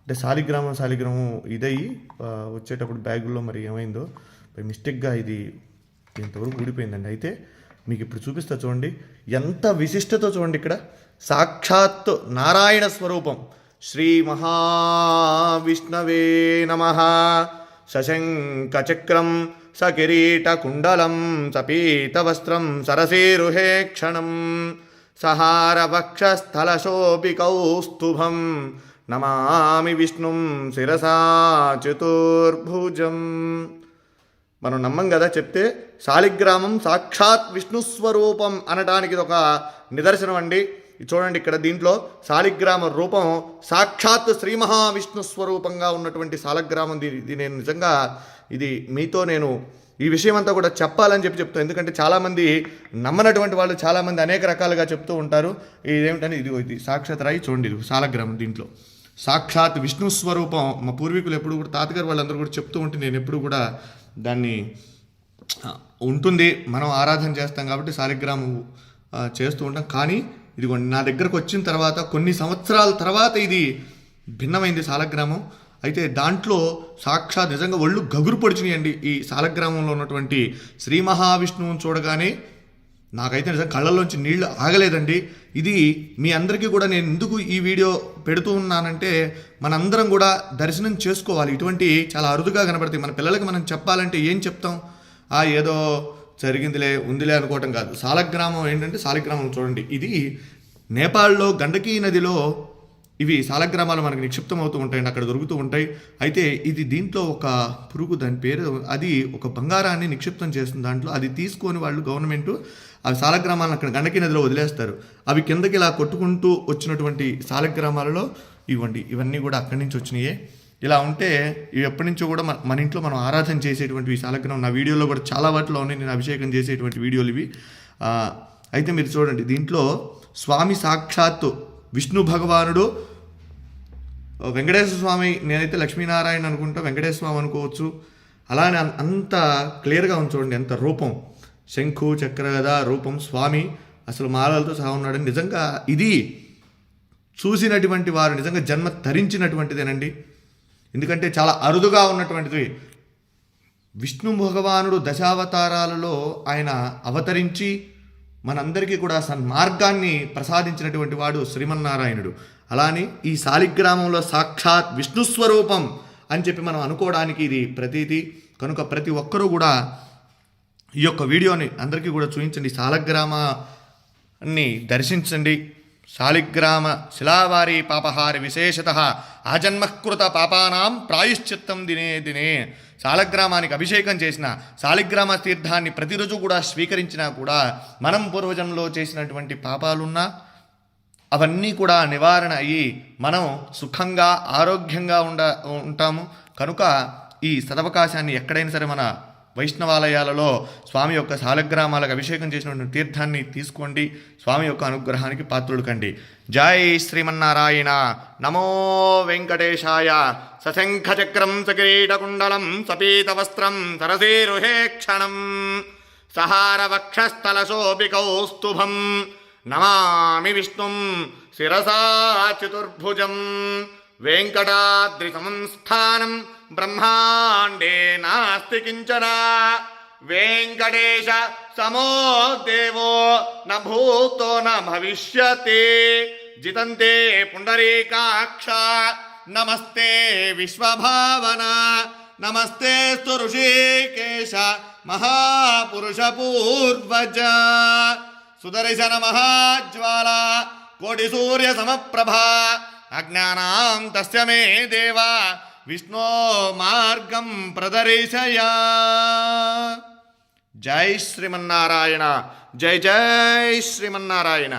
అంటే శాలిగ్రామం ఇదయ్యి వచ్చేటప్పుడు బ్యాగుల్లో మరి ఏమైందో మిస్టేక్గా ఇది ఇంతవరకు ఊడిపోయిందండి. అయితే మీకు ఇప్పుడు చూపిస్తా చూడండి, ఎంత విశిష్టతో చూడండి. ఇక్కడ సాక్షాత్ నారాయణ స్వరూపం. శ్రీ మహావిష్ణవే నమః. సశంఖచక్రం సకిరీటకుండలం సపీతవస్త్రం సరసీరుహే క్షణం సహారవక్షస్థలశోభికౌస్తుభం నమామి విష్ణుం శిరసా చతుర్భుజం. మనం నమ్మం కదా చెప్తే. శాలిగ్రామం సాక్షాత్ విష్ణుస్వరూపం అనడానికి ఇది ఒక నిదర్శనం అండి. చూడండి ఇక్కడ దీంట్లో శాలిగ్రామ రూపం సాక్షాత్ శ్రీ మహావిష్ణు స్వరూపంగా ఉన్నటువంటి శాలిగ్రామం. ఇది నేను నిజంగా మీతో నేను ఈ విషయం అంతా కూడా చెప్పాలని చెప్తాను. ఎందుకంటే చాలామంది నమ్మనటువంటి వాళ్ళు చాలామంది అనేక రకాలుగా చెప్తూ ఉంటారు. ఇదేమిటని ఇది సాక్షాత్ రాయి చూడండి, ఇది శాలిగ్రామం. దీంట్లో సాక్షాత్ విష్ణు స్వరూపం. మా పూర్వీకులు ఎప్పుడు కూడా తాతగారు వాళ్ళందరూ కూడా చెప్తూ ఉంటే నేను ఎప్పుడు కూడా దాన్ని ఉంటుంది, మనం ఆరాధన చేస్తాం కాబట్టి శాలిగ్రామం చేస్తూ ఉంటాం. కానీ ఇదిగోండి నా దగ్గరకు వచ్చిన తర్వాత కొన్ని సంవత్సరాల తర్వాత ఇది భిన్నమైంది శాలిగ్రామం. అయితే దాంట్లో సాక్షాత్ నిజంగా ఒళ్ళు గగురు పొడిచినాయండి. ఈ శాలిగ్రామంలో ఉన్నటువంటి శ్రీ మహావిష్ణువుని చూడగానే నాకైతే నిజంగా కళ్ళల్లోంచి నీళ్లు ఆగలేదండి. ఇది మీ అందరికీ కూడా నేను ఎందుకు ఈ వీడియో పెడుతూ ఉన్నానంటే మనందరం కూడా దర్శనం చేసుకోవాలి. ఇటువంటి చాలా అరుదుగా కనబడతాయి. మన పిల్లలకి మనం చెప్పాలంటే ఏం చెప్తాం? ఏదో జరిగిందిలే ఉందిలే అనుకోవటం కాదు. శాలిగ్రామం ఏంటంటే శాలిగ్రామం చూడండి, ఇది నేపాల్లో గండకీ నదిలో ఇవి శాలిగ్రామాలు మనకు నిక్షిప్తం అవుతూ ఉంటాయండి, అక్కడ దొరుకుతూ ఉంటాయి. అయితే ఇది దీంట్లో ఒక పురుగు, దాని పేరు, అది ఒక బంగారాన్ని నిక్షిప్తం చేస్తుంది దాంట్లో. అది తీసుకొని వాళ్ళు గవర్నమెంట్ ఆ శాలిగ్రామాలను అక్కడ గండకీ నదిలో వదిలేస్తారు. అవి కిందకి ఇలా కొట్టుకుంటూ వచ్చినటువంటి శాలిగ్రామాలలో ఇవన్నీ కూడా అక్కడి నుంచి వచ్చినాయే. ఇలా ఉంటే ఇవి ఎప్పటి నుంచో కూడా మన ఇంట్లో మనం ఆరాధన చేసేటువంటి ఈ శాలిగ్రామం నా వీడియోలో కూడా చాలా వాటిలో ఉన్నాయి. నేను అభిషేకం చేసేటువంటి వీడియోలు ఇవి. అయితే మీరు చూడండి, దీంట్లో స్వామి సాక్షాత్తు విష్ణు భగవానుడు, వెంకటేశ్వర స్వామి, నేనైతే లక్ష్మీనారాయణ అనుకుంటా, వెంకటేశ్వర స్వామి అనుకోవచ్చు. అలానే అంత క్లియర్గా ఉంది చూడండి, ఎంత రూపం, శంఖు చక్రగద రూపం, స్వామి అసలు మాలలతో సహా ఉన్నాడు. నిజంగా ఇది చూసినటువంటి వారు నిజంగా జన్మ తరించినటువంటిదేనండి. ఎందుకంటే చాలా అరుదుగా ఉన్నటువంటిది. విష్ణు భగవానుడు దశావతారాలలో ఆయన అవతరించి మనందరికీ కూడా సన్మార్గాన్ని ప్రసాదించినటువంటి వాడు శ్రీమన్నారాయణుడు. అలానే ఈ శాలిగ్రామంలో సాక్షాత్ విష్ణుస్వరూపం అని చెప్పి మనం అనుకోవడానికి ఇది ప్రతీతి. కనుక ప్రతి ఒక్కరూ కూడా ఈ యొక్క వీడియోని అందరికీ కూడా చూపించండి, శాలిగ్రామాన్ని దర్శించండి. శాలిగ్రామ శిలావారి పాపహారి విశేషత ఆజన్మకృత పాపానాం ప్రాయశ్చిత్తం దినే దినే. శాలిగ్రామానికి అభిషేకం చేసిన, శాలిగ్రామ తీర్థాన్ని ప్రతిరోజు కూడా స్వీకరించినా కూడా మనం పూర్వజన్మలో చేసినటువంటి పాపాలున్నా అవన్నీ కూడా నివారణ అయ్యి మనం సుఖంగా ఆరోగ్యంగా ఉంటాము. కనుక ఈ సదవకాశాన్ని ఎక్కడైనా సరే మన వైష్ణవాలయాలలో స్వామి యొక్క శాలిగ్రామాలకు అభిషేకం చేసినటువంటి తీర్థాన్ని తీసుకోండి. స్వామి యొక్క అనుగ్రహానికి పాత్రులు కండి. జై శ్రీమన్నారాయణ. నమో వెంకటేశాయ. సశంఖచక్రం సకిరీటకుండలం సపీతవస్త్రం సరసీరుహే క్షణం సహారవక్షస్థలశోభికౌస్తుభం నమామి విష్ణుం శిరసా చతుర్భుజం. వెంకటాద్రి సంస్థానం బ్రహ్మాండే నాస్తి కించన. వెంకటేశ సమో దేవో న భూతో న భవిష్యతి. జితంతే పుండరీకాక్ష నమస్తే విశ్వభావన. నమస్తే స్తు ఋషికేశ మహాపురుష పూర్వజ. సుదర్శన మహాజ్వాల కోటి సూర్య సమప్రభా. అజ్ఞానాం తస్య మే దేవా విష్ణో మార్గం ప్రదర్శయ. జై శ్రీమన్నారాయణ. జై జై శ్రీమన్నారాయణ.